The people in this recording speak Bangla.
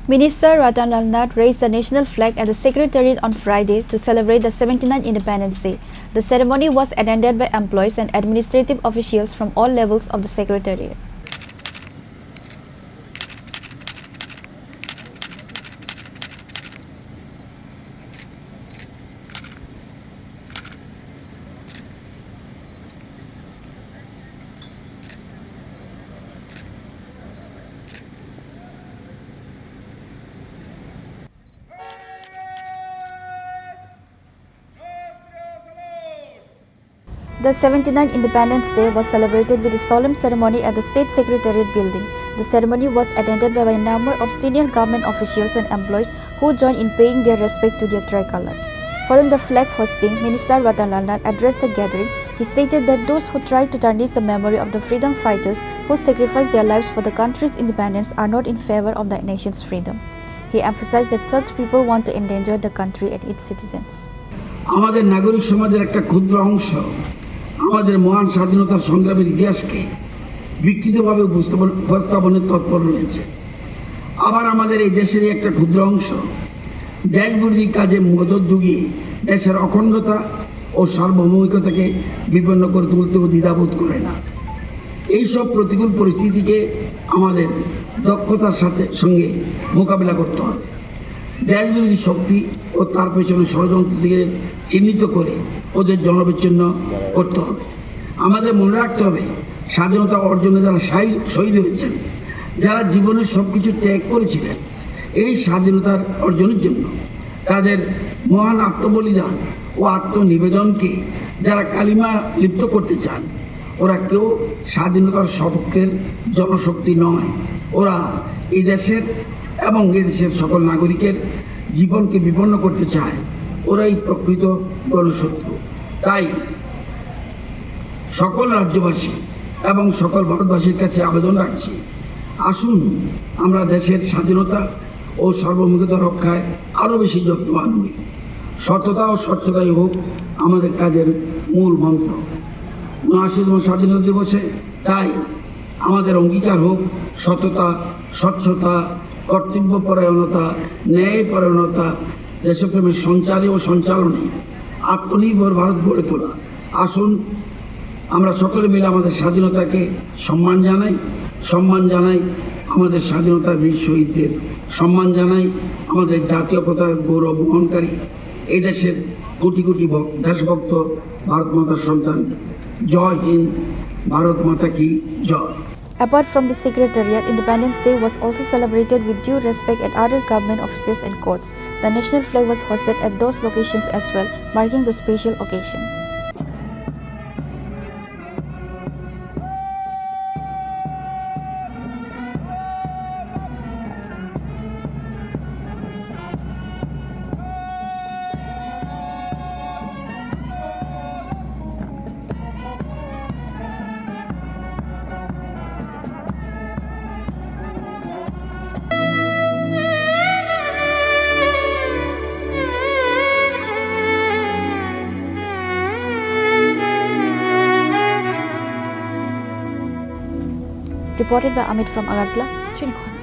Minister Ratan Lal Nath raised the national flag at the Secretariat on Friday to celebrate the 79th Independence Day. The ceremony was attended by employees and administrative officials from all levels of the Secretariat. The 79th Independence Day was celebrated with a solemn ceremony at the State Secretariat building. The ceremony was attended by a number of senior government officials and employees who joined in paying their respect to their tricolor. Following the flag hosting, Minister Ratan Lal Nath addressed the gathering. He stated that those who try to tarnish the memory of the freedom fighters who sacrificed their lives for the country's independence are not in favor of the nation's freedom. He emphasized that such people want to endanger the country and its citizens. আমাদের নাগরিক সমাজের একটা ক্ষুদ্র অংশ আমাদের মহান স্বাধীনতার সংগ্রামের ইতিহাসকে বিকৃতভাবে উপস্থাপনের তৎপর রয়েছে। আবার আমাদের এই দেশেরই একটা ক্ষুদ্র অংশ দেশবিরোধী কাজে মদত জুগিয়ে দেশের অখণ্ডতা ও সার্বভৌমিকতাকে বিপন্ন করে তুলতেও দ্বিধাবোধ করে না। এইসব প্রতিকূল পরিস্থিতিকে আমাদের দক্ষতার সঙ্গে মোকাবিলা করতে হবে। দেশবিরোধী শক্তি ও তার পেছনে ষড়যন্ত্রীদের চিহ্নিত করে ওদের জনবিচ্ছিন্ন করতে হবে। আমাদের মনে রাখতে হবে স্বাধীনতা অর্জনে যারা শহীদ হয়েছেন, যারা জীবনের সব কিছু ত্যাগ করেছিলেন এই স্বাধীনতার অর্জনের জন্য, তাদের মহান আত্মবলিদান ও আত্মনিবেদনকে যারা কালিমা লিপ্ত করতে চান, ওরা কেউ স্বাধীনতার সপক্ষের জনশক্তি নয়। ওরা এই দেশের এবং এদেশের সকল নাগরিকের জীবনকে বিপন্ন করতে চায়। ওরাই প্রকৃত গণশত্রু। তাই সকল রাজ্যবাসী এবং সকল ভারতবাসীর কাছে আবেদন রাখছি, আসুন আমরা দেশের স্বাধীনতা ও সার্বভৌমিকতা রক্ষায় আরও বেশি যত্নবান হই। সততা ও স্বচ্ছতাই হোক আমাদের কাজের মূল মন্ত্র। ৭৯তম স্বাধীনতা দিবসে তাই আমাদের অঙ্গীকার হোক সততা, স্বচ্ছতা, কর্তব্যপরায়ণতা, ন্যায়পরায়ণতা, দেশপ্রেমের সঞ্চারে ও সঞ্চালনে আত্মনির্ভর ভারত গড়ে তোলা। আসুন আমরা সকলে মিলে আমাদের স্বাধীনতাকে সম্মান জানাই আমাদের স্বাধীনতার বীর শহীদদের, সম্মান জানাই আমাদের জাতীয় পতাকার গৌরব বহনকারী এই দেশের কোটি কোটি দেশভক্ত ভারত মাতার সন্তান। জয় হিন্দ, ভারত মাতা কি জয়। Apart from the Secretariat, Independence Day was also celebrated with due respect at other government offices and courts. The national flag was hosted at those locations as well, marking the special occasion. Reported by Amit from Agartala, Chunkhon.